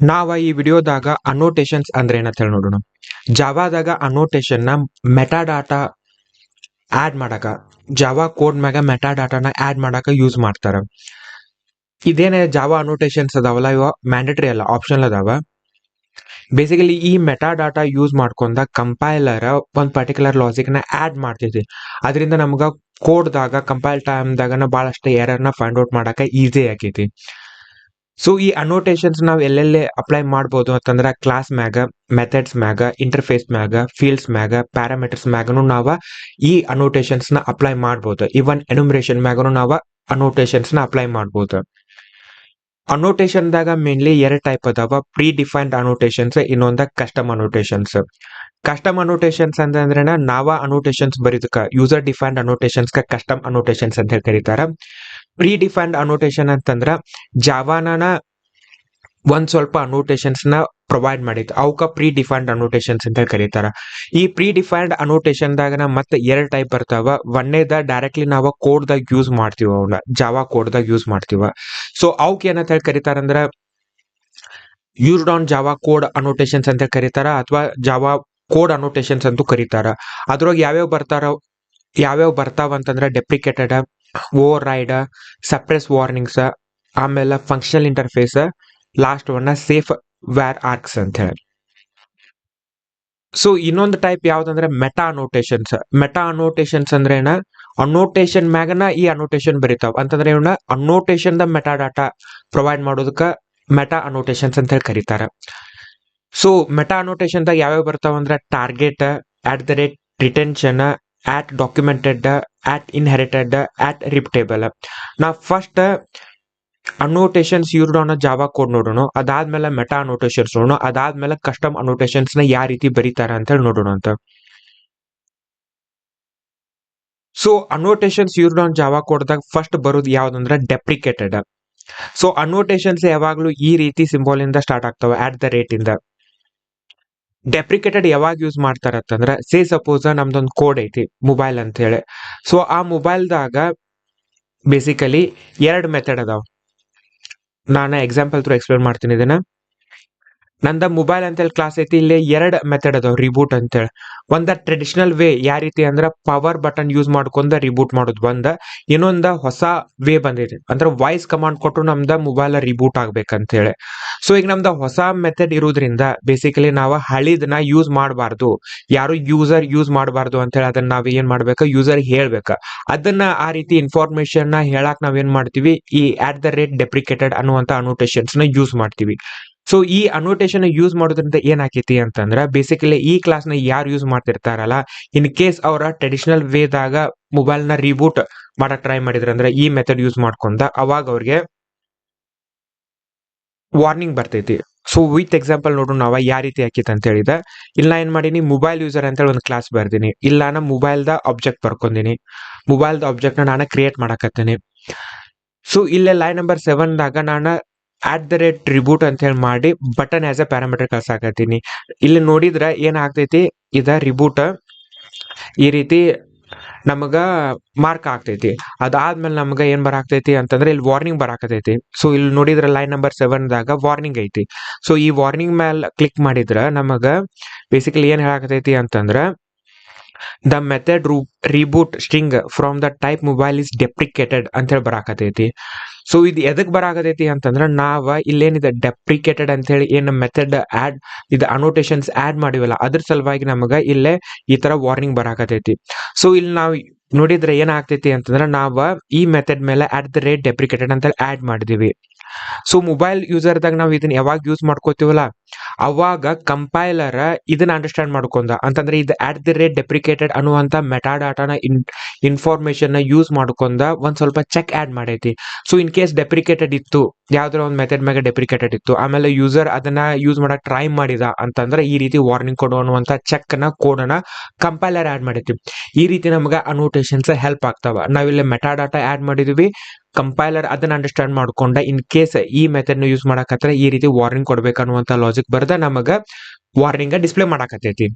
ನಾವ ಈ ವಿಡಿಯೋದಾಗ ಅನ್ನೋಟೇಶನ್ಸ್ ಅಂದ್ರೆ ಏನಂತ ಹೇಳಿ ನೋಡೋಣ. ಜಾವಾದಾಗ ಅನ್ನೋಟೇಶನ್ ನ ಮೆಟಾಡಾಟಾ ಆಡ್ ಮಾಡಕ, ಜಾವಾ ಕೋಡ್ ಮ್ಯಾಗ ಮೆಟಾಡಾಟಾನ ಆಡ್ ಮಾಡಕ ಯೂಸ್ ಮಾಡ್ತಾರ. ಇದೇನೇ ಜಾವಾ ಅನ್ನೋಟೇಶನ್ಸ್ ಅದಾವಲ್ಲ, ಇವ ಮ್ಯಾಂಡೇಟರಿ ಅಲ್ಲ, ಆಪ್ಷನಲ್ ಅದಾವ. ಬೇಸಿಕಲಿ ಈ ಮೆಟಾಡಾಟಾ ಯೂಸ್ ಮಾಡ್ಕೊಂಡ ಕಂಪೈಲರ್ ಒಂದು ಪರ್ಟಿಕ್ಯುಲರ್ ಲಾಜಿಕ್ ನ ಆಡ್ ಮಾಡ್ತೈತಿ. ಅದರಿಂದ ನಮ್ಗ ಕೋಡ್ದಾಗ ಕಂಪೈಲ್ ಟೈಮ್ದಾಗ ಬಹಳಷ್ಟು ಎರರ್ನ ಫೈಂಡ್ ಔಟ್ ಮಾಡಕ ಈಸಿ ಆಕೈತಿ. ಸೊ ಈ ಅನ್ನೋಟೇಶನ್ಸ್ ನಾವು ಎಲ್ಲೆಲ್ಲಿ ಅಪ್ಲೈ ಮಾಡ್ಬೋದು ಅಂತಂದ್ರೆ ಕ್ಲಾಸ್ ಮ್ಯಾಗ, ಮೆಥಡ್ಸ್ ಮ್ಯಾಗ, ಇಂಟರ್ಫೇಸ್ ಮ್ಯಾಗ, ಫೀಲ್ಡ್ಸ್ ಮ್ಯಾಗ, ಪ್ಯಾರಾಮೀಟರ್ಸ್ ಮ್ಯಾಗನು ನಾವ ಈ ಅನ್ನೋಟೇಶನ್ಸ್ ನ ಅಪ್ಲೈ ಮಾಡ್ಬೋದು. ಇವನ್ ಎನ್ಯುಮರೇಷನ್ ಮ್ಯಾಗನು ನಾವ ಅನ್ನೋಟೇಶನ್ಸ್ ನ ಅಪ್ಲೈ ಮಾಡ್ಬೋದು. ಅನ್ನೋಟೇಶನ್ ದಾಗ ಮೇನ್ಲಿ ಎರಡು ಟೈಪ್ ಅದಾವ, ಪ್ರೀ ಡಿಫೈನ್ಡ್ ಅನ್ನೋಟೇಶನ್ಸ್, ಇನ್ನೊಂದ ಕಸ್ಟಮ್ ಅನ್ನೋಟೇಶನ್ಸ್. ಕಸ್ಟಮ್ ಅನ್ನೋಟೇಶನ್ಸ್ ಅಂದ್ರೆ ನಾವ ಅನ್ನೋಟೇಶನ್ಸ್ ಬರೀದಕ್ಕ user defined annotations custom annotations ಅಂತ ಹೇಳಿ ಕರೀತಾರ. ಪ್ರೀ ಡಿಫೈನ್ಡ್ ಅನ್ನೋಟೇಶನ್ ಅಂತಂದ್ರ ಜಾವಾನ ಒಂದ್ ಸ್ವಲ್ಪ ಅನ್ನೋಟೇಶನ್ಸ್ ನ ಪ್ರೊವೈಡ್ ಮಾಡಿತ್ತು, ಅವಕ್ಕ ಪ್ರೀ ಡಿಫೈನ್ಡ್ ಅನ್ನೋಟೇಶನ್ಸ್ ಅಂತ ಕರೀತಾರ. ಈ ಪ್ರೀ ಡಿಫೈನ್ಡ್ ಅನ್ನೋಟೇಶನ್ ದಾಗ ಮತ್ತೆ ಎರಡು ಟೈಪ್ ಬರ್ತಾವ. ಒಂದೇದ ಡೈರೆಕ್ಟ್ಲಿ ನಾವು ಕೋಡ್ ದಾಗ ಯೂಸ್ ಮಾಡ್ತೀವ, ಅವನ್ನ ಜಾವಾ ಕೋಡ್ ದಾಗ ಯೂಸ್ ಮಾಡ್ತೀವ. ಸೊ ಅವಕ್ ಏನಂತ ಹೇಳಿ ಕರೀತಾರ ಅಂದ್ರ used on Java code annotations ಅಂತ ಕರೀತಾರ, ಅಥವಾ ಜಾವಾ ಕೋಡ್ ಅನ್ನೋಟೇಶನ್ಸ್ ಅಂತೂ ಕರೀತಾರ. ಅದ್ರೊಳಗೆ ಯಾವ್ಯಾವ ಬರ್ತಾವ ಅಂತಂದ್ರೆ deprecated, override, suppress warnings, ಆಮೇಲೆ functional interface, last one safe varargs ಅಂತ ಹೇಳಿ. ಸೊ ಇನ್ನೊಂದು ಟೈಪ್ ಯಾವ್ದಂದ್ರೆ ಮೆಟಾ ಅನ್ನೋಟೇಶನ್ಸ್. ಮೆಟಾ ಅನ್ನೋಟೇಶನ್ಸ್ ಅಂದ್ರೆ ಏನ, ಅನ್ನೋಟೇಶನ್ ಮ್ಯಾಗನ ಈ ಅನ್ನೋಟೇಶನ್ ಬರೀತಾವ ಅಂತಂದ್ರೆ ಇವನ್ನ ಅನ್ನೋಟೇಶನ್ ದ ಮೆಟಾ ಡಾಟಾ ಪ್ರೊವೈಡ್ ಮಾಡೋದಕ್ಕ ಮೆಟಾ ಅನ್ನೋಟೇಶನ್ಸ್ ಅಂತ ಹೇಳಿ ಕರೀತಾರ. ಸೊ ಮೆಟಾ ಅನ್ನೋಟೇಶನ್ ದಾಗ ಯಾವ್ಯಾವ ಬರ್ತಾವ ಅಂದ್ರೆ ಟಾರ್ಗೆಟ್, @ ರಿಟೆನ್ಷನ್, @ಡಾಕ್ಯುಮೆಂಟೆಡ್, @ಇನ್ಹೆರಿಟೆಡ್, @ರಿಪಿಟೇಬಲ್. ನಾ first annotations used on Java code ನೋಡೋಣ, ಅದಾದ್ಮೇಲೆ ಮೆಟಾ ಅನ್ನೋಟೇಶನ್ಸ್ ನೋಡೋಣ, ಅದಾದ್ಮೇಲೆ ಕಸ್ಟಮ್ ಅನ್ನೋಟೇಶನ್ಸ್ ನ ಯಾವ ರೀತಿ ಬರೀತಾರ ಅಂತ ಹೇಳಿ ನೋಡೋಣ ಅಂತ. So annotations used on Java ಕೋಡ್ದಾಗ ಫಸ್ಟ್ ಬರೋದು ಯಾವ್ದಂದ್ರೆ ಡೆಪ್ರಿಕೇಟೆಡ್. ಸೊ ಅನ್ನೋಟೇಶನ್ಸ್ ಯಾವಾಗ್ಲೂ ಈ ರೀತಿ ಸಿಂಬಾಲ್ ಇಂದ ಸ್ಟಾರ್ಟ್ ಆಗ್ತಾವ, @ ಇಂದ. ಡೆಪ್ರಿಕೇಟೆಡ್ ಯಾವಾಗ ಯೂಸ್ ಮಾಡ್ತಾರ ಅಂತಂದ್ರ ಸೇ ಸಪೋಸ್ ನಮ್ದೊಂದು ಕೋಡ್ ಐತಿ ಮೊಬೈಲ್ ಅಂತ ಹೇಳಿ. ಸೊ ಆ ಮೊಬೈಲ್ದಾಗ ಬೇಸಿಕಲಿ ಎರಡು ಮೆಥಡ್ ಅದಾವ. ನಾನು ಎಕ್ಸಾಂಪಲ್ ಥ್ರೂ ಎಕ್ಸ್ಪ್ಲೇನ್ ಮಾಡ್ತೀನಿ ಇದನ್ನ. ನಂದ ಮೊಬೈಲ್ ಅಂತೇಳಿ ಕ್ಲಾಸ್ ಐತಿ, ಇಲ್ಲಿ ಎರಡು ಮೆಥಡ್ ಅದಾವ ರಿಬೂಟ್ ಅಂತೇಳಿ. ಒಂದ ಟ್ರೆಡಿಷನಲ್ ವೇ, ಯಾವ ರೀತಿ ಅಂದ್ರ ಪವರ್ ಬಟನ್ ಯೂಸ್ ಮಾಡ್ಕೊಂಡ ರಿಬೂಟ್ ಮಾಡೋದು ಒಂದ. ಇನ್ನೊಂದ ಹೊಸ ವೇ ಬಂದೈತಿ, ಅಂದ್ರೆ ವಾಯ್ಸ್ ಕಮಾಂಡ್ ಕೊಟ್ಟು ನಮ್ದ ಮೊಬೈಲ್ ರಿಬೂಟ್ ಆಗ್ಬೇಕಂತ ಹೇಳಿ. ಸೊ ಈಗ ನಮ್ದ ಹೊಸ ಮೆಥಡ್ ಇರೋದ್ರಿಂದ ಬೇಸಿಕಲಿ ನಾವು ಹಳಿದನ್ನ ಯೂಸ್ ಮಾಡಬಾರ್ದು, ಯಾರು ಯೂಸರ್ ಯೂಸ್ ಮಾಡಬಾರ್ದು ಅಂತ ಹೇಳಿ ಅದನ್ನ ನಾವ್ ಏನ್ ಮಾಡ್ಬೇಕ, ಯೂಸರ್ ಹೇಳ್ಬೇಕ. ಅದನ್ನ ಆ ರೀತಿ ಇನ್ಫಾರ್ಮೇಶನ್ ನ ಹೇಳಕ್ ನಾವ್ ಏನ್ ಮಾಡ್ತೀವಿ, ಈ @ಡೆಪ್ರಿಕೇಟೆಡ್ ಅನ್ನುವಂತ ಅನ್ನೋಟೇಶನ್ಸ್ ನ ಯೂಸ್ ಮಾಡ್ತೀವಿ. ಸೊ ಈ ಅನ್ನೋಟೇಶನ್ ಯೂಸ್ ಮಾಡೋದ್ರಿಂದ ಏನಾಕೈತಿ ಅಂತಂದ್ರ ಬೇಸಿಕಲಿ ಈ ಕ್ಲಾಸ್ ನ ಯಾರು ಯೂಸ್ ಮಾಡ್ತಿರ್ತಾರಲ್ಲ, ಇನ್ ಕೇಸ್ ಅವರ ಟ್ರೆಡಿಷನಲ್ ವೇದಾಗ ಮೊಬೈಲ್ ನ ರಿಬೂಟ್ ಮಾಡಕ್ ಟ್ರೈ ಮಾಡಿದ್ರ ಅಂದ್ರೆ ಈ ಮೆಥಡ್ ಯೂಸ್ ಮಾಡ್ಕೊಂಡ, ಅವಾಗ ಅವ್ರಿಗೆ ವಾರ್ನಿಂಗ್ ಬರ್ತೈತಿ. ಸೊ ವಿತ್ ಎಕ್ಸಾಂಪಲ್ ನೋಡೋಣ ನಾವ ಯಾವ ರೀತಿ ಆಕೈತಿ ಅಂತ ಹೇಳಿದ. ಇಲ್ಲ ಏನ್ ಮಾಡೀನಿ, ಮೊಬೈಲ್ ಯೂಸರ್ ಅಂತ ಹೇಳಿ ಒಂದು ಕ್ಲಾಸ್ ಬರ್ದೀನಿ. ಇಲ್ಲ ನಾ ಮೊಬೈಲ್ ದ ಆಬ್ಜೆಕ್ಟ್ ಬರ್ಕೊಂದಿನಿ, ಮೊಬೈಲ್ ದ ಆಬ್ಜೆಕ್ಟ್ ನ ನಾನು ಕ್ರಿಯೇಟ್ ಮಾಡಕತ್ತೀನಿ. ಸೊ ಇಲ್ಲೇ ಲೈನ್ ನಂಬರ್ 7 ದಾಗ ನಾನು @ರಿಬೂಟ್ ಅಂತ ಹೇಳಿ ಮಾಡಿ ಬಟನ್ ಆಸ್ ಎ ಪ್ಯಾರಾಮೀಟರ್ ಕಳ್ಸಾಕತ್ತೀನಿ. ಇಲ್ಲಿ ನೋಡಿದ್ರ ಏನ್ ಆಗ್ತೈತಿ, ಇದ ರಿಬೂಟ್ ಈ ರೀತಿ ನಮಗ ಮಾರ್ಕ್ ಆಗ್ತೈತಿ. ಅದಾದ್ಮೇಲೆ ನಮಗ ಏನ್ ಬರಾಕ್ತೈತಿ ಅಂತಂದ್ರೆ ಇಲ್ಲಿ ವಾರ್ನಿಂಗ್ ಬರಾಕತೈತಿ. ಸೊ ಇಲ್ಲಿ ನೋಡಿದ್ರ ಲೈನ್ ನಂಬರ್ 7 ದಾಗ ವಾರ್ನಿಂಗ್ ಐತಿ. ಸೊ ಈ ವಾರ್ನಿಂಗ್ ಮೇಲೆ ಕ್ಲಿಕ್ ಮಾಡಿದ್ರ ನಮಗ ಬೇಸಿಕಲಿ ಏನ್ ಹೇಳಾಕತೈತಿ ಅಂತಂದ್ರ the method reboot string from the type mobile is deprecated ಅಂತ ಹೇಳಿ ಬರಾಕತೈತಿ. ಸೊ ಇದು ಎದಕ್ ಬರಾಕತೈತಿ ಅಂತಂದ್ರ ನಾವ ಇಲ್ಲೇನಿದೆ ಡೆಪ್ರಿಕೇಟೆಡ್ ಅಂತ ಹೇಳಿ ಏನ್ ಮೆಥಡ್ ಆಡ್ ಇದು ಅನ್ನೋಟೇಶನ್ಸ್ ಆಡ್ ಮಾಡಿವಲ್ಲ, ಅದ್ರ ಸಲುವಾಗಿ ನಮಗ ಇಲ್ಲೇ ಈ ತರ ವಾರ್ನಿಂಗ್ ಬರಾಕತೈತಿ. ಸೊ ಇಲ್ಲಿ ನಾವು ನೋಡಿದ್ರೆ ಏನಾಗ್ತೈತಿ ಅಂತಂದ್ರ ನಾವ ಈ ಮೆಥಡ್ ಮೇಲೆ @ಡೆಪ್ರಿಕೇಟೆಡ್ ಅಂತ ಹೇಳಿ ಆಡ್ ಮಾಡಿದೀವಿ. ಸೊ ಮೊಬೈಲ್ ಯೂಸರ್ದಾಗ ನಾವು ಇದನ್ನ ಯಾವಾಗ ಯೂಸ್ ಮಾಡ್ಕೋತೀವಲ್ಲ, ಅವಾಗ ಕಂಪೈಲರ್ ಇದನ್ನ ಅಂಡರ್ಸ್ಟ್ಯಾಂಡ್ ಮಾಡ್ಕೊಂಡ ಅಂತಂದ್ರೆ ಇದು @ಡೆಪ್ರಿಕೇಟೆಡ್ ಅನ್ನುವಂತ ಮೆಟಾಡಾಟಾನ ಇನ್ಫಾರ್ಮೇಶನ್ ನ ಯೂಸ್ ಮಾಡ್ಕೊಂಡ ಒಂದ್ ಸ್ವಲ್ಪ ಚೆಕ್ ಆಡ್ ಮಾಡೈತಿ. ಸೊ ಇನ್ ಕೇಸ್ ಡೆಪ್ರಿಕೇಟೆಡ್ ಇತ್ತು, ಯಾವ್ದಾರ ಒಂದು ಮೆಥಡ್ ಮ್ಯಾಗ ಡೆಪ್ರಿಕೇಟೆಡ್ ಇತ್ತು, ಆಮೇಲೆ ಯೂಸರ್ ಅದನ್ನ ಯೂಸ್ ಮಾಡಕ್ ಟ್ರೈ ಮಾಡಿದ ಅಂತಂದ್ರೆ ಈ ರೀತಿ ವಾರ್ನಿಂಗ್ ಕೊಡು ಅನ್ನುವಂತ ಚೆಕ್ ನ ಕೋಡ್ ನ ಕಂಪೈಲರ್ ಆಡ್ ಮಾಡೈತಿ. ಈ ರೀತಿ ನಮಗ ಅನ್ನೋಟೇಶನ್ಸ್ ಹೆಲ್ಪ್ ಆಗ್ತಾವ. ನಾವಿಲ್ಲಿ ಮೆಟಾಡಾಟಾ ಆಡ್ ಮಾಡಿದ್ವಿ, ಕಂಪೈಲರ್ ಅದನ್ನ ಅಂಡರ್ಸ್ಟ್ಯಾಂಡ್ ಮಾಡ್ಕೊಂಡ ಇನ್ ಕೇಸ್ ಈ ಮೆಥಡ್ ನ ಯೂಸ್ ಮಾಡಕತ್ರ ಈ ರೀತಿ ವಾರ್ನಿಂಗ್ ಕೊಡ್ಬೇಕನ್ನುವಂತ ಲಾಜಿಕ್ ಬರ್ದ ನಮಗ ವಾರ್ನಿಂಗ್ ಡಿಸ್ಪ್ಲೇ ಮಾಡಾಕತೈತಿ.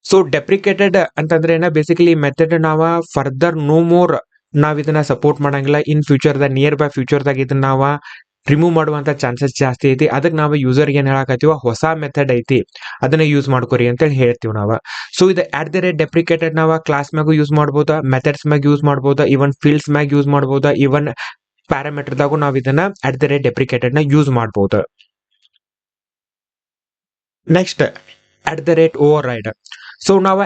ಸೊ ಡೆಪ್ರಿಕೇಟೆಡ್ ಅಂತಂದ್ರೆ ಏನ, ಬೇಸಿಕಲಿ ಮೆಥಡ್ ನಾವ ಫರ್ದರ್ ನೋ ಮೋರ್ ನಾವ್ ಇದನ್ನ ಸಪೋರ್ಟ್ ಮಾಡಂಗಿಲ್ಲ. In future the near by future ದಾಗ ಇದನ್ನ ನಾವ ರಿಮೂವ್ ಮಾಡುವಂತ ಚಾನ್ಸಸ್ ಜಾಸ್ತಿ ಐತಿ. ಅದಕ್ಕೆ ನಾವು ಯೂಸರ್ ಏನ್ ಹೇಳಕತ್ತೀವ, ಹೊಸ ಮೆಥಡ್ ಐತಿ ಅದನ್ನ ಯೂಸ್ ಮಾಡ್ಕೊರಿ ಅಂತೇಳಿ ಹೇಳ್ತೀವಿ ನಾವು. ಸೊ ಇದು @deprecated ನಾವು ಕ್ಲಾಸ್ ಮ್ಯಾಗೂ ಯೂಸ್ ಮಾಡ್ಬೋದ, ಮೆಥಡ್ಸ್ ಮ್ಯಾಗ ಯೂಸ್ ಮಾಡ್ಬೋದ, ಇವನ್ ಫೀಲ್ಡ್ಸ್ ಮ್ಯಾಗ ಯೂಸ್ ಮಾಡ್ಬೋದ, ಇವನ್ ಪ್ಯಾರಾಮೀಟರ್ದಾಗೂ ನಾವು ಇದನ್ನ @deprecated ನ ಯೂಸ್ ಮಾಡ್ಬೋದು. Next @override. ಸೊ ನಾವು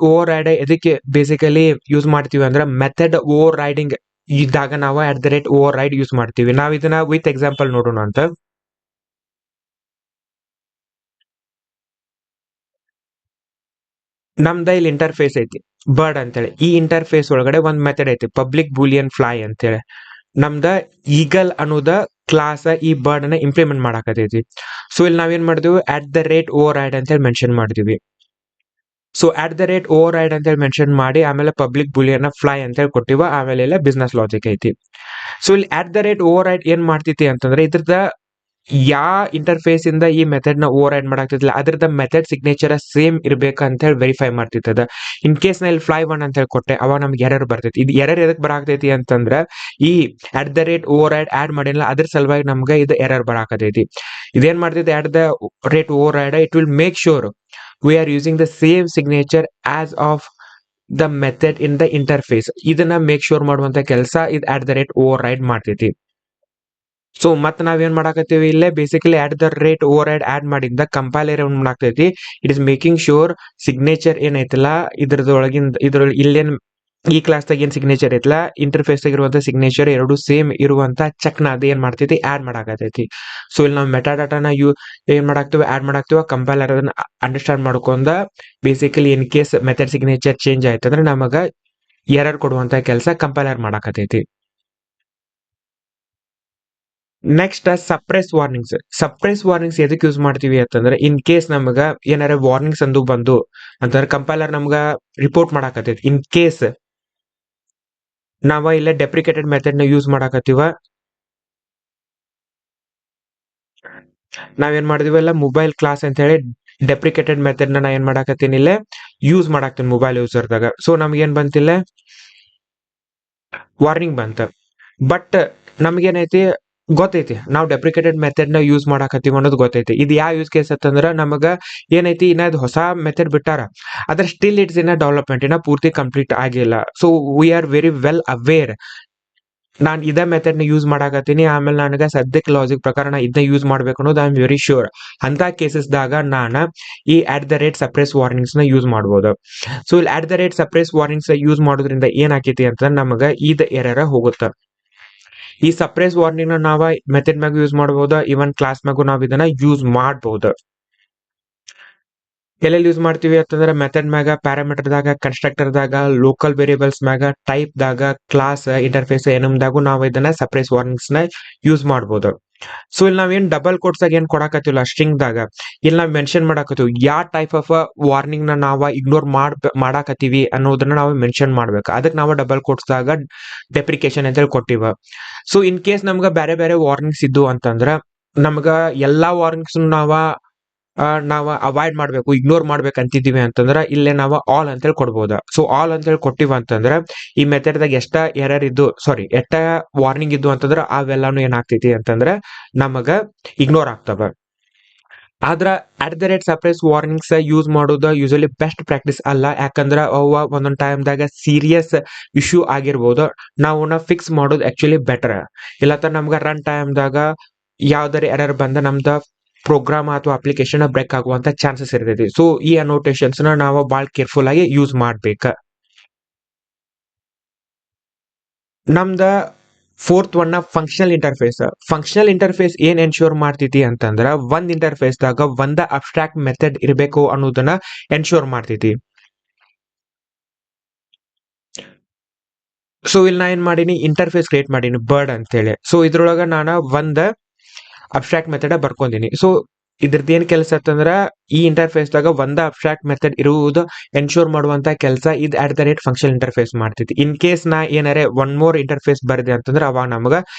@override ಎದಕ್ಕೆ ಬೇಸಿಕಲಿ ಯೂಸ್ ಮಾಡ್ತೀವಿ ಅಂದ್ರೆ ಮೆಥಡ್ ಓವರ್ ರೈಡಿಂಗ್ ಇದ್ದಾಗ ನಾವು @override ಯೂಸ್ ಮಾಡ್ತೀವಿ. ನಾವು ಇದನ್ನ ವಿತ್ ಎಕ್ಸಾಂಪಲ್ ನೋಡೋಣ ಅಂತ. ನಮ್ದ ಇಲ್ಲಿ ಇಂಟರ್ಫೇಸ್ ಐತಿ ಬರ್ಡ್ ಅಂತೇಳಿ. ಈ ಇಂಟರ್ಫೇಸ್ ಒಳಗಡೆ ಒಂದ್ ಮೆಥಡ್ ಐತಿ ಪಬ್ಲಿಕ್ ಬೂಲಿಯನ್ ಫ್ಲೈ ಅಂತೇಳಿ. ನಮ್ದ ಈಗಲ್ ಅನ್ನೋದ ಕ್ಲಾಸ್ ಈ ಬರ್ಡ್ ಅನ್ನ ಇಂಪ್ಲಿಮೆಂಟ್ ಮಾಡಾಕತೈತಿ. ಸೊ ಇಲ್ಲಿ ನಾವೇನ್ ಮಾಡಿದ್ವಿ, @override ಅಂತೇಳಿ ಮೆನ್ಷನ್ ಮಾಡಿದ್ವಿ. ಸೊ @override ಅಂತೇಳಿ ಮೆನ್ಷನ್ ಮಾಡಿ ಆಮೇಲೆ ಪಬ್ಲಿಕ್ ಬೂಲಿಯನ್ ಫ್ಲೈ ಅಂತೇಳಿ ಕೊಟ್ಟಿವ. ಆಮೇಲೆ ಎಲ್ಲ ಬಿಸ್ನೆಸ್ ಲಾಜಿಕ್ ಐತಿ. ಸೊ ಇಲ್ಲಿ @override ಏನ್ ಮಾಡ್ತೈತಿ ಅಂತಂದ್ರೆ ಇದ್ರದ ಯಾ ಇಂಟರ್ಫೇಸ್ ಇಂದ ಈ ಮೆಥಡ್ ನ ಓವರ್ ರೈಡ್ ಮಾಡಾಕ್ತಿದ್ಲ ಅದ್ರದ ಮೆಥಡ್ ಸಿಗ್ನೇಚರ್ ಸೇಮ್ ಇರ್ಬೇಕ ಅಂತ ಹೇಳಿ ವೆರಿಫೈ ಮಾಡ್ತಿತ್ತದ. ಇನ್ ಕೇಸ್ ನ ಇಲ್ಲಿ ಫ್ಲೈ ಒನ್ ಅಂತ ಹೇಳಿ ಕೊಟ್ಟೆ, ಅವಾಗ ನಮ್ಗೆ ಎರರ್ ಬರ್ತೈತಿ. ಇದು ಎರರ್ ಎದಕ್ ಬರಾಕತೈತಿ ಅಂತಂದ್ರ ಈ @override ಆಡ್ ಮಾಡಿಲ್ಲ ಅದ್ರ ಸಲುವಾಗಿ ನಮ್ಗೆ ಇದು ಎರರ್ ಬರಾಕತೈತಿ. ಇದೇನ್ ಮಾಡ್ತೈತಿ, @override it will make sure we are using the same signature as of the method in the interface. ಇದನ್ನ ಮೇಕ್ ಶೂರ್ ಮಾಡುವಂತ ಕೆಲಸ ಇದು @override ಮಾಡ್ತೈತಿ. ಸೊ ಮತ್ ನಾವೇನ್ ಮಾಡಾಕತ್ತೀವಿ ಇಲ್ಲೇ ಬೇಸಿಕಲಿ @override ಆಡ್ ಮಾಡಿದ್ದ ಕಂಪೈಲರ್ ಏನ್ ಮಾಡಾಕ್ತೈತಿ, it is making sure signature ಏನೈತಲ್ಲ ಇದ್ರೊಳಗಿಂದ ಇಲ್ಲೇನ್ ಈ ಕ್ಲಾಸ್ದಾಗ ಏನ್ ಸಿಗ್ನೇಚರ್ ಐತಲ್ಲ ಇಂಟರ್ಫೇಸ್ ಆಗಿರುವಂತ ಸಿಗ್ನೇಚರ್ ಎರಡು ಸೇಮ್ ಇರುವಂತ ಚೆಕ್ ನ ಅದ ಏನ್ ಮಾಡ್ತೈತಿ ಆಡ್ ಮಾಡಾಕತೈತಿ. ಸೊ ಇಲ್ಲಿ ನಾವು ಮೆಟಾ ಡಾಟಾನ ಏನ್ ಮಾಡಾಕ್ತಿವಿ ಆಡ್ ಮಾಡಾಕ್ತಿವ. ಕಂಪೈಲರ್ ಅದನ್ನ ಅಂಡರ್ಸ್ಟ್ಯಾಂಡ್ ಮಾಡ್ಕೊಂಡ basically in case method signature change ಆಯ್ತಂದ್ರೆ ನಮಗ ಎರರ್ ಕೊಡುವಂತ ಕೆಲಸ ಕಂಪೈಲರ್ ಮಾಡಾಕತೈತಿ. Next suppress warnings. Suppress warnings ಎದಕ್ಕೆ ಯೂಸ್ ಮಾಡ್ತೀವಿ ಅಂತಂದ್ರೆ ಇನ್ ಕೇಸ್ ನಮಗ ಏನಾರ ವಾರ್ನಿಂಗ್ಸ್ ಅಂದು ಬಂದು ಅಂತಂದ್ರೆ ಕಂಪೈಲರ್ ನಮ್ಗ ರಿಪೋರ್ಟ್ ಮಾಡಾಕತೈತಿ. ಇನ್ ಕೇಸ್ ನಾವ ಇಲ್ಲ ಡೆಪ್ರಿಕೇಟೆಡ್ ಮೆಥಡ್ ನ ಯೂಸ್ ಮಾಡಾಕತ್ತೀವ, ನಾವೇನ್ ಮಾಡಿದ್ವಿ ಎಲ್ಲ ಮೊಬೈಲ್ ಕ್ಲಾಸ್ ಅಂತ ಹೇಳಿ ಡೆಪ್ರಿಕೇಟೆಡ್ ಮೆಥಡ್ ನಾ ಏನ್ ಮಾಡಾಕತ್ತೀನಿ ಇಲ್ಲೇ ಯೂಸ್ ಮಾಡಾಕ್ತೀನಿ ಮೊಬೈಲ್ ಯೂಸರ್ದಾಗ. ಸೊ ನಮ್ಗೆ ಏನ್ ಬಂತಿಲ್ಲ ವಾರ್ನಿಂಗ್ ಬಂತ. ಬಟ್ ನಮ್ಗೇನೈತಿ ಗೊತ್ತೈತಿ ನಾವು ಡೆಪ್ರಿಕೇಟೆಡ್ ಮೆಥಡ್ ನ ಯೂಸ್ ಮಾಡಾಕತ್ತೀವಿ ಅನ್ನೋದು ಗೊತ್ತೈತಿ. ಇದು ಯಾವ ಯೂಸ್ ಕೇಸ್ ಅಂತಂದ್ರ ನಮಗ ಏನೈತಿ ಇನ್ನ ಹೊಸ ಮೆಥಡ್ ಬಿಟ್ಟಾರ, ಅದ್ರ ಸ್ಟಿಲ್ ಇಟ್ಸ್ ಇನ್ ಡೆವಲಪ್ಮೆಂಟ್, ಇನ್ನ ಪೂರ್ತಿ ಕಂಪ್ಲೀಟ್ ಆಗಿಲ್ಲ. So we are very well aware ನಾನ್ ಇದೇ ಮೆಥಡ್ ನ ಯೂಸ್ ಮಾಡಾಕತ್ತೀನಿ, ಆಮೇಲೆ ನನಗೆ ಸದ್ಯಕ್ಕೆ ಲಾಜಿಕ್ ಪ್ರಕಾರ ನಾ ಇದನ್ನ ಯೂಸ್ ಮಾಡ್ಬೇಕು ಅನ್ನೋದು ಐ ಆಮ್ ವೆರಿ ಶ್ಯೂರ್. ಅಂತ ಕೇಸಸ್ದಾಗ ನಾನು ಈ ಸಪ್ರೆಸ್ ವಾರ್ನಿಂಗ್ಸ್ ನ ಯೂಸ್ ಮಾಡ್ಬೋದು. ಸೊ ಇಲ್ಲಿ ಸಪ್ರೆಸ್ ವಾರ್ನಿಂಗ್ಸ್ ಯೂಸ್ ಮಾಡೋದ್ರಿಂದ ಏನ್ ಆಕೈತಿ ಅಂತ ನಮಗ ಇದ ಎರರ ಹೋಗುತ್ತ. ಈ ಸಪ್ರೆಸ್ ವಾರ್ನಿಂಗ್ ನ ನಾವ ಮೆಥಡ್ ಮ್ಯಾಗ ಯೂಸ್ ಮಾಡಬಹುದು, ಇವನ್ ಕ್ಲಾಸ್ ಮ್ಯಾಗು ನಾವ್ ಇದನ್ನ ಯೂಸ್ ಮಾಡಬಹುದು. ಎಲ್ಲೆಲ್ಲಿ ಯೂಸ್ ಮಾಡ್ತೀವಿ ಅಂತಂದ್ರೆ ಮೆಥಡ್ ಮ್ಯಾಗ, ಪ್ಯಾರಾಮೀಟರ್ ದಾಗ, ಕನ್ಸ್ಟ್ರಕ್ಟರ್ ದಾಗ, ಲೋಕಲ್ ವೇರಿಯೇಬಲ್ಸ್ ಮ್ಯಾಗ, ಟೈಪ್ ದಾಗ, ಕ್ಲಾಸ್ ಇಂಟರ್ಫೇಸ್ ಏನಮ್ದಾಗೂ ನಾವು ಇದನ್ನ ಸಪ್ರೆಸ್ ವಾರ್ನಿಂಗ್ಸ್ ನ ಯೂಸ್ ಮಾಡಬಹುದು. ಸೊ ಇಲ್ಲಿ ನಾವೇನ್ ಡಬಲ್ ಕೋಟ್ಸ್ ಆಗ ಏನ್ ಕೊಡಾಕತ್ತೀವಲ್ಲ ಸ್ಟ್ರಿಂಗ್ ದಾಗ, ಇಲ್ಲಿ ನಾವ್ ಮೆನ್ಷನ್ ಮಾಡಾಕತ್ತೀವಿ ಯಾವ ಟೈಪ್ ಆಫ್ ವಾರ್ನಿಂಗ್ ನ ನಾವ ಇಗ್ನೋರ್ ಮಾಡಾಕತ್ತೀವಿ ಅನ್ನೋದನ್ನ ನಾವು ಮೆನ್ಷನ್ ಮಾಡ್ಬೇಕು. ಅದಕ್ಕೆ ನಾವು ಡಬಲ್ ಕೋಟ್ಸ್ ದಾಗ ಡೆಪ್ರಿಕೇಶನ್ ಅಂತ ಹೇಳಿ ಕೊಟ್ಟಿವ. ಸೊ ಇನ್ ಕೇಸ್ ನಮ್ಗ ಬೇರೆ ಬೇರೆ ವಾರ್ನಿಂಗ್ಸ್ ಇದ್ದು ಅಂತಂದ್ರ ನಮ್ಗ ಎಲ್ಲಾ ವಾರ್ನಿಂಗ್ಸ್ ನಾವ ಅವಾಯ್ಡ್ ಮಾಡ್ಬೇಕು, ಇಗ್ನೋರ್ ಮಾಡ್ಬೇಕು ಅಂತಿದೀವಿ ಅಂತಂದ್ರ ಇಲ್ಲೇ ನಾವು ಆಲ್ ಅಂತ ಹೇಳಿ ಕೊಡ್ಬೋದ. ಸೊ ಆಲ್ ಅಂತ ಹೇಳಿ ಕೊಟ್ಟಿವ ಅಂತಂದ್ರ ಈ ಮೆಥಡ್ ದಾಗ ಎಷ್ಟ ಎರರ್ ಇದ್ದು ಎಷ್ಟ ವಾರ್ನಿಂಗ್ ಇದ್ದು ಅಂತಂದ್ರ ಅವೆಲ್ಲಾನು ಏನಾಗ್ತೈತಿ ಅಂತಂದ್ರ ನಮಗ ಇಗ್ನೋರ್ ಆಗ್ತವ. ಆದ್ರ ಸಪ್ರೆಸ್ ವಾರ್ನಿಂಗ್ಸ್ ಯೂಸ್ ಮಾಡೋದು ಯೂಶಲಿ ಬೆಸ್ಟ್ ಪ್ರಾಕ್ಟೀಸ್ ಅಲ್ಲ. ಯಾಕಂದ್ರ ಅವ ಒಂದೊಂದ್ ಟೈಮ್ ದಾಗ ಸೀರಿಯಸ್ ಇಶ್ಯೂ ಆಗಿರ್ಬೋದು, ನಾವು ಫಿಕ್ಸ್ ಮಾಡೋದು ಆಕ್ಚುಲಿ ಬೆಟರ್. ಇಲ್ಲತ್ತ ನಮ್ಗ ರನ್ ಟೈಮ್ ದಾಗ ಯಾವ್ದಾರ ಎರರ್ ಬಂದ ನಮ್ದ ಪ್ರೋಗ್ರಾಮ್ ಅಥವಾ ಅಪ್ಲಿಕೇಶನ್ ಬ್ರೇಕ್ ಆಗುವಂತ ಚಾನ್ಸಸ್ ಇರ್ತೈತಿ. ಸೊ ಈ ಅನ್ನೋಟೇಷನ್ಸ್ ನಾವು ಬಹಳ ಕೇರ್ಫುಲ್ ಆಗಿ ಯೂಸ್ ಮಾಡ್ಬೇಕ. ನಮ್ದ fourth one functional interface. Functional interface ಏನ್ ಎನ್ಶೂರ್ ಮಾಡ್ತೈತಿ ಅಂತಂದ್ರ ಒಂದ್ ಇಂಟರ್ಫೇಸ್ ದಾಗ ಒಂದ ಅಬ್ಸ್ಟ್ರಾಕ್ಟ್ ಮೆಥಡ್ ಇರಬೇಕು ಅನ್ನೋದನ್ನ ಎನ್ಶೂರ್ ಮಾಡ್ತೈತಿ. ಸೊ ಇಲ್ಲಿ ನಾ ಏನ್ ಮಾಡೀನಿ, ಇಂಟರ್ಫೇಸ್ ಕ್ರಿಯೇಟ್ ಮಾಡೀನಿ ಬರ್ಡ್ ಅಂತ ಹೇಳಿ. ಸೊ ಇದ್ರೊಳಗ ನಾನು ಒಂದ ಅಬ್ಸ್ಟ್ರಾಕ್ಟ್ ಮೆಥಡ್ ಬರ್ಕೊಂದಿನಿ. ಸೊ ಇದ್ರದ್ದು ಏನ್ ಕೆಲಸ ಅಂತಂದ್ರ ಈ ಇಂಟರ್ಫೇಸ್ ದಾಗ ಒಂದ ಅಬ್ಸ್ಟ್ರಾಕ್ಟ್ ಮೆಥಡ್ ಇರುವುದು ಎನ್ಶೂರ್ ಮಾಡುವಂತ ಕೆಲಸ ಇದು ಫಂಕ್ಷನ್ ಇಂಟರ್ಫೇಸ್ ಮಾಡ್ತೈತಿ. ಇನ್ ಕೇಸ್ ನಾ ಏನಾರೆ ಒನ್ ಮೋರ್ ಇಂಟರ್ಫೇಸ್ ಬರ್ದೆ ಅಂತಂದ್ರ ಅವಾಗ ನಮಗ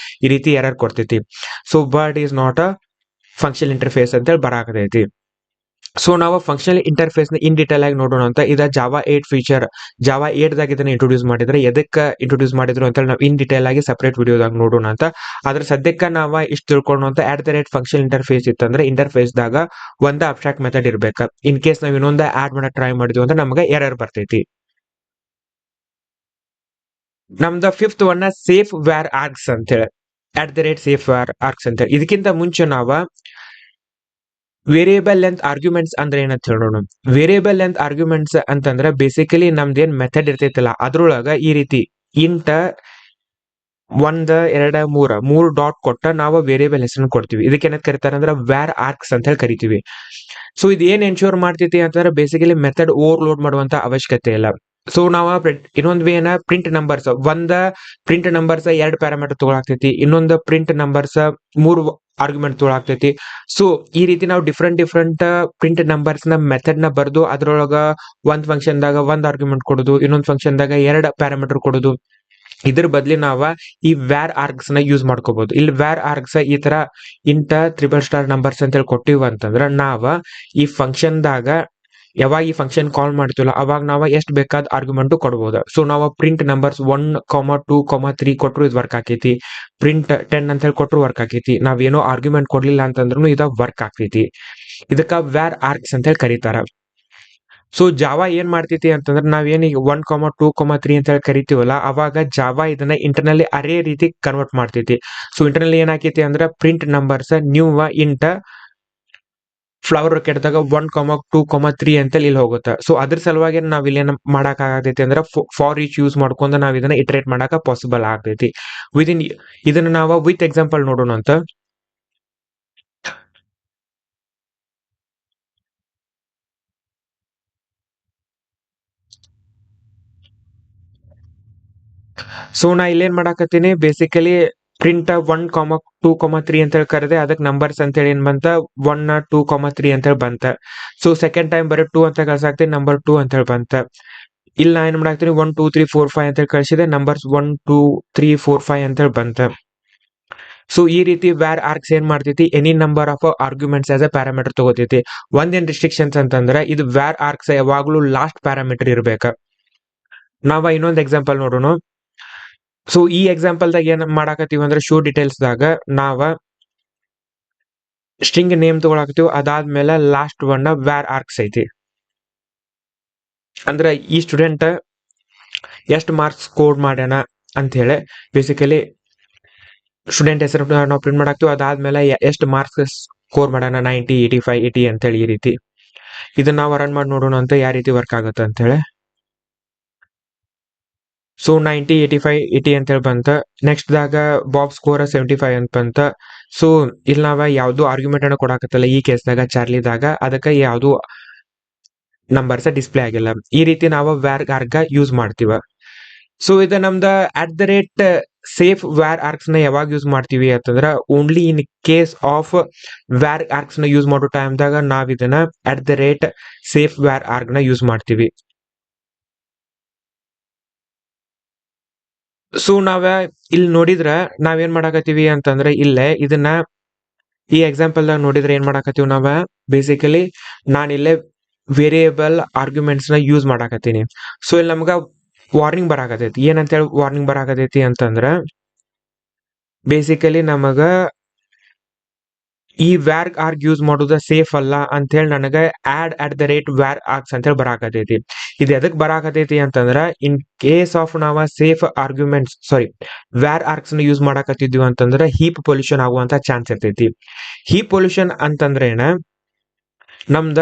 ಈ ರೀತಿ ಎರರ್ ಕೊಡ್ತೈತಿ. So bird is not a function interface ಅಂತ ಹೇಳಿ ಬರಾಕತೈತಿ. ಸೊ ನಾವು ಫಂಕ್ಷನಲ್ ಇಂಟರ್ಫೇಸ್ ನ ಇನ್ ಡೀಟೇಲ್ ಆಗಿ ನೋಡೋಣ ಅಂತ. ಇದ ಜಾವಾ 8 ಫೀಚರ್, ಜಾವಾ 8 ದಾಗ ಇದನ್ನ ಇಂಟ್ರೊಡ್ಯೂಸ್ ಮಾಡಿದ್ರೆ, ಎದಕ್ಕೆ ಇಂಟ್ರೊಡ್ಯೂಸ್ ಮಾಡಿದ್ರು ಅಂತ ನಾವು ಇನ್ ಡೀಟೇಲ್ ಆಗಿ ಸಪರೇಟ್ ವಿಡಿಯೋದಾಗ ನೋಡೋಣ ಅಂತ. ಅದ್ರ ಸದ್ಯಕ್ಕೆ ನಾವು ಇಷ್ಟು ತಿಳ್ಕೊಳ್ಳೋಣ ಅಂತ. @ ಫಂಕ್ಷನ್ ಇಂಟರ್ಫೇಸ್ ಇತ್ತಂದ್ರೆ ಇಂಟರ್ಫೇಸ್ ದಾಗ ಒಂದ ಅಬ್ಸ್ಟ್ರಾಕ್ಟ್ ಮೆಥಡ್ ಇರ್ಬೇಕು. ಇನ್ ಕೇಸ್ ನಾವು ಇನ್ನೊಂದು ಆಡ್ ಮಾಡಕ್ ಟ್ರೈ ಮಾಡಿದ್ವಿ ಅಂದ್ರೆ ನಮಗೆ ಎರರ್ ಬರ್ತೈತಿ. ನಮ್ದ ಫಿಫ್ತ್ ಒನ್ ಸೇಫ್ ವ್ಯಾರ್ ಆರ್ಗ್ಸ್ ಅಂತ ಹೇಳಿ, @ಸೇಫ್ ವ್ಯಾರ್ ಆರ್ಗ್ಸ್ ಅಂತ ಹೇಳಿ. ಇದಕ್ಕಿಂತ ಮುಂಚೆ ನಾವ ವೇರಿಯೇಬಲ್ ಲೆಂತ್ ಆರ್ಗ್ಯುಮೆಂಟ್ಸ್ ಅಂದ್ರೆ ಏನಂತ ಹೇಳೋಣ. ವೇರಿಯೇಬಲ್ ಲೆಂತ್ ಆರ್ಗ್ಯುಮೆಂಟ್ಸ್ ಅಂತಂದ್ರೆ ಬೇಸಿಕಲಿ ನಮ್ದೇನ್ ಮೆಥಡ್ ಇರ್ತೈತಿಲ್ಲ ಅದ್ರೊಳಗ ಈ ರೀತಿ ಇಂಟ 1 2 3 ಡಾಟ್ ಕೊಟ್ಟ ನಾವು ವೇರಿಯೇಬಲ್ ಹೆಸರನ್ನು ಕೊಡ್ತೀವಿ. ಇದಕ್ಕೆ ಏನಂತ ಕರೀತಾರೆ ಅಂದ್ರೆ ವ್ಯಾರ್ ಆರ್ಕ್ಸ್ ಅಂತ ಹೇಳಿ ಕರಿತೀವಿ. ಸೊ ಇದು ಏನ್ ಎನ್ಶೂರ್ ಮಾಡ್ತೈತಿ ಅಂತಂದ್ರೆ ಬೇಸಿಕಲಿ ಮೆಥಡ್ ಓವರ್ಲೋಡ್ ಮಾಡುವಂತ ಅವಶ್ಯಕತೆ ಇಲ್ಲ. ಸೊ ನಾವು ಇನ್ನೊಂದ್ ವೇ ಏನ ಪ್ರಿಂಟ್ ನಂಬರ್ಸ್, ಒಂದ ಪ್ರಿಂಟ್ ನಂಬರ್ಸ್ 2 ಪ್ಯಾರಾಮೀಟರ್ ತಗೊಳಾಗ್ತೈತಿ, ಇನ್ನೊಂದು ಪ್ರಿಂಟ್ ನಂಬರ್ಸ್ 3 ಆರ್ಗ್ಯುಮೆಂಟ್ ತಗೊಳಾಗ್ತೈತಿ. ಸೊ ಈ ರೀತಿ ನಾವು ಡಿಫ್ರೆಂಟ್ ಪ್ರಿಂಟ್ ನಂಬರ್ಸ್ ನ ಮೆಥಡ್ ನ ಬರ್ದು ಅದ್ರೊಳಗ ಒಂದ್ ಫಂಕ್ಷನ್ ದಾಗ ಒಂದ್ ಆರ್ಗ್ಯುಮೆಂಟ್ ಕೊಡೋದು, ಇನ್ನೊಂದ್ ಫಂಕ್ಷನ್ ದಾಗ 2 ಪ್ಯಾರಾಮೀಟರ್ ಕೊಡೋದು. ಇದ್ರ ಬದ್ಲಿ ನಾವ ಈ ವ್ಯಾರ್ ಆರ್ಗ್ಸ್ ನ ಯೂಸ್ ಮಾಡ್ಕೋಬಹುದು. ಇಲ್ಲಿ ವ್ಯಾರ್ ಆರ್ಗ್ಸ್ ಈ ತರ ಇಂಟ ತ್ರಿಬಲ್ * ನಂಬರ್ಸ್ ಅಂತ ಹೇಳಿ ಕೊಟ್ಟಿವ ಅಂತಂದ್ರ ನಾವ ಈ ಫಂಕ್ಷನ್ ದಾಗ ಯಾವಾಗ ಈ ಫಂಕ್ಷನ್ ಕಾಲ್ ಮಾಡ್ತೀವಲ್ಲ ಅವಾಗ ನಾವ ಎಷ್ಟ್ ಬೇಕಾದ ಆರ್ಗ್ಯುಮೆಂಟ್ ಕೊಡಬಹುದು. ಸೊ ನಾವು ಪ್ರಿಂಟ್ ನಂಬರ್ಸ್ 1, 2, 3 ಕೊಟ್ಟರು ಇದು ವರ್ಕ್ ಆಕೈತಿ. ಪ್ರಿಂಟ್ 10 ಅಂತ ಹೇಳಿ ಕೊಟ್ಟರು ವರ್ಕ್ ಆಕೈತಿ. ನಾವೇನೋ ಆರ್ಗ್ಯುಮೆಂಟ್ ಕೊಡ್ಲಿಲ್ಲ ಅಂತಂದ್ರೂ ಇದ ವರ್ಕ್ ಆಗ್ತೈತಿ. ಇದಕ್ಕ ವ್ಯಾರ್ ಆರ್ಗ್ಸ್ ಅಂತ ಹೇಳಿ ಕರೀತಾರ. ಸೊ ಜಾವಾ ಏನ್ ಮಾಡ್ತೈತಿ ಅಂತಂದ್ರೆ ನಾವೇನ್ ಈಗ 1, 2, 3 ಅಂತ ಹೇಳಿ ಕರಿತೀವಲ್ಲ ಅವಾಗ ಜಾವಾ ಇದನ್ನ ಇಂಟರ್ನಲ್ಲಿ ಅರೇ ರೀತಿ ಕನ್ವರ್ಟ್ ಮಾಡ್ತೈತಿ. ಸೊ ಇಂಟರ್ನಲ್ಲಿ ಏನ್ ಆಕೈತಿ ಅಂದ್ರೆ ಪ್ರಿಂಟ್ ನಂಬರ್ಸ್ ನ್ಯೂ ಇಂಟ ಫ್ಲವರ್ ಕೆಟ್ಟದಾಗ 1, 2, 3 ಅಂತ ಇಲ್ಲಿ ಹೋಗುತ್ತೆ. ಸೊ ಅದ್ರ ಸಲುವಾಗಿ ನಾವ್ ಇಲ್ಲಿ ಏನ್ ಮಾಡಕ್ ಆಗತೈತಿ ಅಂದ್ರೆ ಫಾರ್ ಈಚ್ ಯೂಸ್ ಮಾಡ್ಕೊಂಡು ನಾವ್ ಇದನ್ನ ಇಟರೇಟ್ ಮಾಡಕ ಪಾಸಿಬಲ್ ಆಗ್ತೈತಿ. ಇದನ್ನ ನಾವು ವಿತ್ ಎಕ್ಸಾಂಪಲ್ ನೋಡೋಣ ಅಂತ. ಸೊ ನಾ ಇಲ್ಲೇನ್ ಮಾಡಾಕತ್ತೀನಿ ಬೇಸಿಕಲಿ ಪ್ರಿಂಟ್ 1, 2, 3 ಅಂತ ಹೇಳಿ ಕರೆದೆ, ಅದಕ್ಕೆ ನಂಬರ್ಸ್ ಅಂತ ಹೇಳಿ ಏನ್ ಬಂತ 1, 2, 3 ಅಂತ ಹೇಳಿ ಬಂತ. ಸೊ ಸೆಕೆಂಡ್ ಟೈಮ್ ಬರೀ 2 ಅಂತ ಕಳ್ಸಾಕ್ತೀನಿ, ನಂಬರ್ 2 ಅಂತ ಹೇಳಿ ಬಂತ. ಇಲ್ಲಿ ನಾ ಏನ್ ಮಾಡಾಕ್ತೀನಿ 1, 2, 3, 4, 5 ಅಂತ ಹೇಳಿ ಕಳಿಸಿದೆ, ನಂಬರ್ಸ್ 1, 2, 3, 4, 5 ಅಂತ ಹೇಳಿ ಬಂತ. ಸೊ ಈ ರೀತಿ ವ್ಯಾರ್ ಆರ್ಕ್ಸ್ ಏನ್ ಮಾಡ್ತೈತಿ any number of arguments as a parameter ತಗೋತೈತಿ. ಒಂದೇನ್ ರಿಸ್ಟ್ರಿಕ್ಷನ್ಸ್ ಅಂತಂದ್ರೆ ಇದು ವ್ಯಾರ್ ಆರ್ಕ್ಸ್ ಯಾವಾಗ್ಲೂ ಲಾಸ್ಟ್ ಪ್ಯಾರಾಮೀಟರ್ ಇರ್ಬೇಕ. ನಾವ ಇನ್ನೊಂದ್ ಎಕ್ಸಾಂಪಲ್ ನೋಡೋಣ. ಸೊ ಈ ಎಕ್ಸಾಂಪಲ್ ದಾಗ ಏನ್ ಮಾಡಾಕತ್ತೀವಿ ಅಂದ್ರೆ ಶೋ ಡೀಟೇಲ್ಸ್ ದಾಗ ನಾವ ಸ್ಟ್ರಿಂಗ್ ನೇಮ್ ತಗೊಳಾಕತ್ತೀವಿ, ಅದಾದ್ಮೇಲೆ ಲಾಸ್ಟ್ ಒನ್ ವ್ಯಾರ್ ಆರ್ಕ್ಸ್ ಐತಿ. ಅಂದ್ರೆ ಈ ಸ್ಟೂಡೆಂಟ್ ಎಷ್ಟು ಮಾರ್ಕ್ಸ್ ಸ್ಕೋರ್ ಮಾಡ್ಯಾನ ಅಂತ ಹೇಳಿ ಬೇಸಿಕಲಿ ಸ್ಟೂಡೆಂಟ್ ಹೆಸರು ನಾವು ಪ್ರಿಂಟ್ ಮಾಡಾಕ್ತಿವಿ. ಅದಾದ್ಮೇಲೆ ಎಷ್ಟು ಮಾರ್ಕ್ಸ್ ಸ್ಕೋರ್ ಮಾಡ್ಯಾನ 90, 85, 80 ಅಂತ ಹೇಳಿ ಈ ರೀತಿ. ಇದನ್ನ ನಾವು ರನ್ ಮಾಡಿ ನೋಡೋಣ ಅಂತ ಯಾವ ರೀತಿ ವರ್ಕ್ ಆಗುತ್ತೆ ಅಂತ ಹೇಳಿ. ಸೊ 90, 85, 80 ಅಂತ ಹೇಳಿ ಬಂತ. ನೆಕ್ಸ್ಟ್ ದಾಗ ಬಾಬ್ ಸ್ಕೋರ್ 75 ಅಂತ ಬಂತ. ಸೊ ಇಲ್ಲಿ ನಾವ ಯಾವ್ದು ಆರ್ಗ್ಯುಮೆಂಟ್ ಅನ್ನ ಕೊಡಾಕತ್ತಲ್ಲ ಈ ಕೇಸ್ದಾಗ ಚಾರ್ಲಿದಾಗ, ಅದಕ್ಕೆ ಯಾವ್ದು ನಂಬರ್ಸ್ ಡಿಸ್ಪ್ಲೇ ಆಗಿಲ್ಲ. ಈ ರೀತಿ ನಾವು ವ್ಯಾರ್ ಆರ್ಗ್ ಯೂಸ್ ಮಾಡ್ತೀವ. ಸೊ ಇದು ನಮ್ದ @ಸೇಫ್ ವ್ಯಾರ್ ಆರ್ಕ್ಸ್ ನ ಯಾವಾಗ ಯೂಸ್ ಮಾಡ್ತೀವಿ ಅಂತಂದ್ರ only in case of where arcs ನ ಯೂಸ್ ಮಾಡೋ ಟೈಮ್ ದಾಗ ನಾವ್ ಇದನ್ನ @ಸೇಫ್ ವ್ಯಾರ್ ಆರ್ಗ್ ನ ಯೂಸ್ ಮಾಡ್ತೀವಿ. ಸೊ ನಾವ ಇಲ್ಲಿ ನೋಡಿದ್ರ ನಾವೇನ್ ಮಾಡಾಕತ್ತೀವಿ ಅಂತಂದ್ರೆ ಇಲ್ಲೇ ಇದನ್ನ ಈ ಎಕ್ಸಾಂಪಲ್ ದಾಗ ನೋಡಿದ್ರೆ ಏನ್ ಮಾಡಾಕತ್ತೀವಿ ನಾವ ಬೇಸಿಕಲಿ ನಾನು ಇಲ್ಲೇ ವೇರಿಯೇಬಲ್ ಆರ್ಗ್ಯುಮೆಂಟ್ಸ್ ನ ಯೂಸ್ ಮಾಡಾಕತ್ತೀನಿ. ಸೊ ಇಲ್ಲಿ ನಮ್ಗ ವಾರ್ನಿಂಗ್ ಬರಾಕತೈತಿ. ಏನಂತ ಹೇಳಿ ವಾರ್ನಿಂಗ್ ಬರಾಕತೈತಿ ಅಂತಂದ್ರ ಬೇಸಿಕಲಿ ನಮಗ ಈ ವ್ಯಾರ್ ಆರ್ಗ್ ಯೂಸ್ ಮಾಡೋದ ಸೇಫ್ ಅಲ್ಲ ಅಂತ ಹೇಳಿ ನನಗ @ವ್ಯಾರ್ ಆರ್ಕ್ಸ್ ಅಂತ ಹೇಳಿ ಬರಾಕತೈತಿ. ಇದು ಎದಕ್ ಬರಾಕತೈತಿ ಅಂತಂದ್ರ ಇನ್ ಕೇಸ್ ಆಫ್ ನಾವ ಸೇಫ್ ಆರ್ಗ್ಯುಮೆಂಟ್ಸ್ ವ್ಯಾರ್ ಆರ್ಕ್ಸ್ ನ ಯೂಸ್ ಮಾಡಾಕತ್ತಿದ್ವಿ ಅಂತಂದ್ರ ಹೀಪ್ ಪೊಲ್ಯೂಷನ್ ಆಗುವಂತ ಚಾನ್ಸ್ ಇರ್ತೈತಿ. ಹೀಪ್ ಪೊಲ್ಯೂಷನ್ ಅಂತಂದ್ರ ಏನ, ನಮ್ದ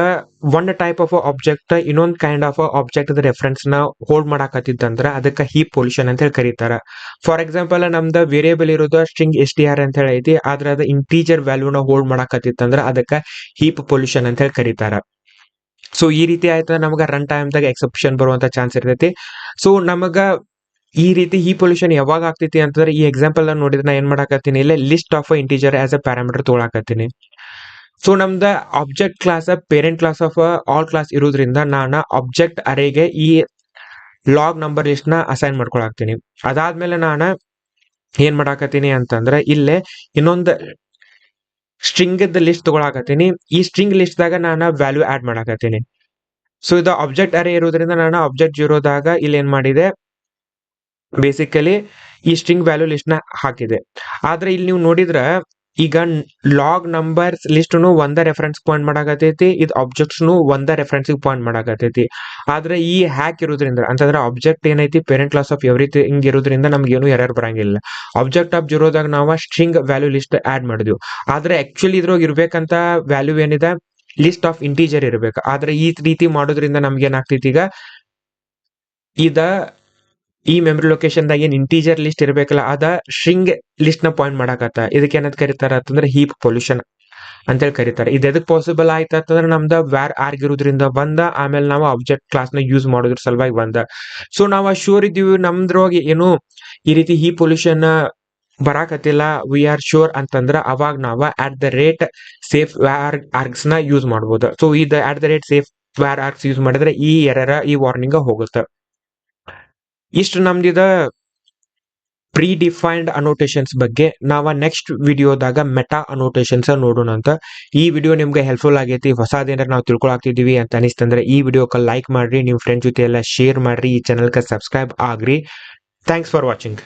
ಒನ್ ಟೈಪ್ ಆಫ್ ಆಬ್ಜೆಕ್ಟ್ ಇನ್ನೊಂದ್ ಕೈಂಡ್ ಆಫ್ ಆಬ್ಜೆಕ್ಟ್ ರೆಫರೆನ್ಸ್ ನ ಹೋಲ್ಡ್ ಮಾಡಾಕತ್ತಿತ್ತಂದ್ರ ಅದಕ್ಕ ಹೀಪ್ ಪೊಲ್ಯೂಷನ್ ಅಂತ ಹೇಳಿ ಕರೀತಾರ. ಫಾರ್ ಎಕ್ಸಾಂಪಲ್ ನಮ್ದ ವೇರಿಯೇಬಲ್ ಇರೋದು ಸ್ಟ್ರಿಂಗ್ str ಅಂತ ಹೇಳಿ ಐತಿ, ಆದ್ರ ಅದ ಇಂಟೀಜರ್ ವ್ಯಾಲ್ಯೂ ನ ಹೋಲ್ಡ್ ಮಾಡಾಕತ್ತಿತ್ತಂದ್ರ ಅದಕ್ಕ ಹೀಪ್ ಪೊಲ್ಯೂಷನ್ ಅಂತ ಹೇಳಿ ಕರೀತಾರ. ಸೊ ಈ ರೀತಿ ಆಯ್ತ ನಮಗ ರನ್ ಟೈಮ್ ದಾಗ ಎಕ್ಸೆಪ್ಷನ್ ಬರುವಂತ ಚಾನ್ಸ್ ಇರ್ತೈತಿ. ಸೊ ನಮಗ ಈ ರೀತಿ ಹೀಪ್ ಪೊಲ್ಯೂಷನ್ ಯಾವಾಗ ಆಗ್ತೈತಿ ಅಂತಂದ್ರೆ ಈ ಎಕ್ಸಾಂಪಲ್ ನೋಡಿದ್ರೆ ನಾ ಏನ್ ಮಾಡಾಕತ್ತೀನಿ ಇಲ್ಲೇ list of integer as a parameter ತಗೊಳಕತ್ತೀನಿ. ಸೊ ನಮ್ದ object class parent class of all class ಇರೋದ್ರಿಂದ ನಾನು ಆಬ್ಜೆಕ್ಟ್ ಅರೇಗೆ ಈ ಲಾಗ್ ನಂಬರ್ ಲಿಸ್ಟ್ ನ ಅಸೈನ್ ಮಾಡ್ಕೊಳಾಕ್ತೀನಿ. ಅದಾದ್ಮೇಲೆ ನಾನು ಏನ್ ಮಾಡಾಕತ್ತೀನಿ ಅಂತಂದ್ರೆ ಇಲ್ಲೇ ಇನ್ನೊಂದು ಸ್ಟ್ರಿಂಗ್ ಲಿಸ್ಟ್ ತಗೊಳಕತ್ತೀನಿ. ಈ ಸ್ಟ್ರಿಂಗ್ ಲಿಸ್ಟ್ ದಾಗ ನಾನು ವ್ಯಾಲ್ಯೂ ಆಡ್ ಮಾಡಕತ್ತೀನಿ. ಸೊ ಇದು ಆಬ್ಜೆಕ್ಟ್ ಅರೇ ಇರೋದ್ರಿಂದ ನಾನು ಆಬ್ಜೆಕ್ಟ್ ಜೀರೋದಾಗ ಇಲ್ಲಿ ಏನ್ ಮಾಡಿದೆ, ಬೇಸಿಕಲಿ ಈ ಸ್ಟ್ರಿಂಗ್ ವ್ಯಾಲ್ಯೂ ಲಿಸ್ಟ್ ನ ಹಾಕಿದೆ. ಆದ್ರೆ ಇಲ್ಲಿ ನೀವು ನೋಡಿದ್ರ ಈಗ ಲಾಗ್ ನಂಬರ್ಸ್ ಲಿಸ್ಟ್ ಒಂದ ರೆಫರೆನ್ಸ್ ಪಾಯಿಂಟ್ ಮಾಡಾಕತೈತಿ, ಇದು ಆಬ್ಜೆಕ್ಟ್ಸ್ ಒಂದ ರೆಫರೆನ್ಸ್ ಪಾಯಿಂಟ್ ಮಾಡಾಕತೈತಿ. ಆದ್ರೆ ಈ ಹ್ಯಾಕ್ ಇರೋದ್ರಿಂದ ಅಂತಂದ್ರೆ ಆಬ್ಜೆಕ್ಟ್ ಏನೈತಿ ಪೇರೆಂಟ್ ಕ್ಲಾಸ್ ಆಫ್ ಎವ್ರಿಥಿಂಗ್ ಇರೋದ್ರಿಂದ ನಮ್ಗೆ ಏನು ಎರರ್ ಬರಂಗಿಲ್ಲ. ಆಬ್ಜೆಕ್ಟ್ ಆಫ್ ಜೀರೋದಾಗ ನಾವು ಸ್ಟ್ರಿಂಗ್ ವ್ಯಾಲ್ಯೂ ಲಿಸ್ಟ್ ಆಡ್ ಮಾಡಿದ್ವಿ. ಆದ್ರೆ ಆಕ್ಚುಲಿ ಇದ್ರೊಳಗೆ ಇರ್ಬೇಕಂತ ವ್ಯಾಲ್ಯೂ ಏನಿದೆ ಲಿಸ್ಟ್ ಆಫ್ ಇಂಟೀಜರ್ ಇರ್ಬೇಕು. ಆದ್ರೆ ಈ ರೀತಿ ಮಾಡೋದ್ರಿಂದ ನಮ್ಗೆ ಏನಾಗ್ತೈತಿ, ಈಗ ಇದ ಈ ಮೆಮರಿ ಲೊಕೇಶನ್ ದಾಗ ಏನ್ ಇಂಟೀಜರ್ ಲಿಸ್ಟ್ ಇರ್ಬೇಕಲ್ಲ ಅದ ಸ್ಟ್ರಿಂಗ್ ಲಿಸ್ಟ್ ನ ಪಾಯಿಂಟ್ ಮಾಡಾಕತ್ತ. ಇದಕ್ಕೆ ಏನಂತ ಕರೀತಾರ ಅಂತಂದ್ರೆ ಹೀಪ್ ಪೊಲ್ಯೂಷನ್ ಅಂತೇಳಿ ಕರೀತಾರೆ. ಇದು ಎದಕ್ ಪಾಸಿಬಲ್ ಆಯ್ತು ಅಂತಂದ್ರೆ ನಮ್ದ ವ್ಯಾರ್ ಆಗಿರೋದ್ರಿಂದ ಬಂದ, ಆಮೇಲೆ ನಾವು ಆಬ್ಜೆಕ್ಟ್ ಕ್ಲಾಸ್ ನ ಯೂಸ್ ಮಾಡೋದ್ರ ಸಲುವಾಗಿ ಬಂದ. ಸೊ ನಾವು ಶೂರ್ ಇದೀವಿ ನಮ್ದ್ರೊಳಗೆ ಏನು ಈ ರೀತಿ ಹೀ ಪೊಲ್ಯೂಷನ್ ಬರಾಕತ್ತಿಲ್ಲ, ವಿ ಆರ್ ಶೋರ್ ಅಂತಂದ್ರ ಅವಾಗ ನಾವ @ಸೇಫ್ ವ್ಯಾರ್ ಆರ್ಗ್ಸ್ ನ ಯೂಸ್ ಮಾಡ್ಬೋದು. ಸೊ ಇದು @ಸೇಫ್ ವ್ಯಾರ್ ಆರ್ಗ್ಸ್ ಯೂಸ್ ಮಾಡಿದ್ರೆ ಈ ಎರರ ಈ ವಾರ್ನಿಂಗ್ ಹೋಗುತ್ತೆ. ಇಷ್ಟು ನಮ್ದಿದ ಪ್ರೀ ಡಿಫೈನ್ಡ್ ಅನೋಟೇಷನ್ಸ್ ಬಗ್ಗೆ. ನಾವ ನೆಕ್ಸ್ಟ್ ವಿಡಿಯೋದಾಗ ಮೆಟಾ ಅನೋಟೇಷನ್ಸ್ ನೋಡೋಣ ಅಂತ. ಈ ವಿಡಿಯೋ ನಿಮ್ಗೆ ಹೆಲ್ಪ್ಫುಲ್ ಆಗೈತಿ, ಹೊಸದೇನಾರ ನಾವು ತಿಳ್ಕೊಳಾಕ್ತಿದೀವಿ ಅಂತ ಅನಿಸ್ತಂದ್ರೆ ಈ ವಿಡಿಯೋಕ್ಕೆ ಲೈಕ್ ಮಾಡ್ರಿ, ನಿಮ್ ಫ್ರೆಂಡ್ ಜೊತೆ ಎಲ್ಲ ಶೇರ್ ಮಾಡ್ರಿ, ಈ ಚಾನಲ್ಗೆ subscribe agri. Thanks for watching.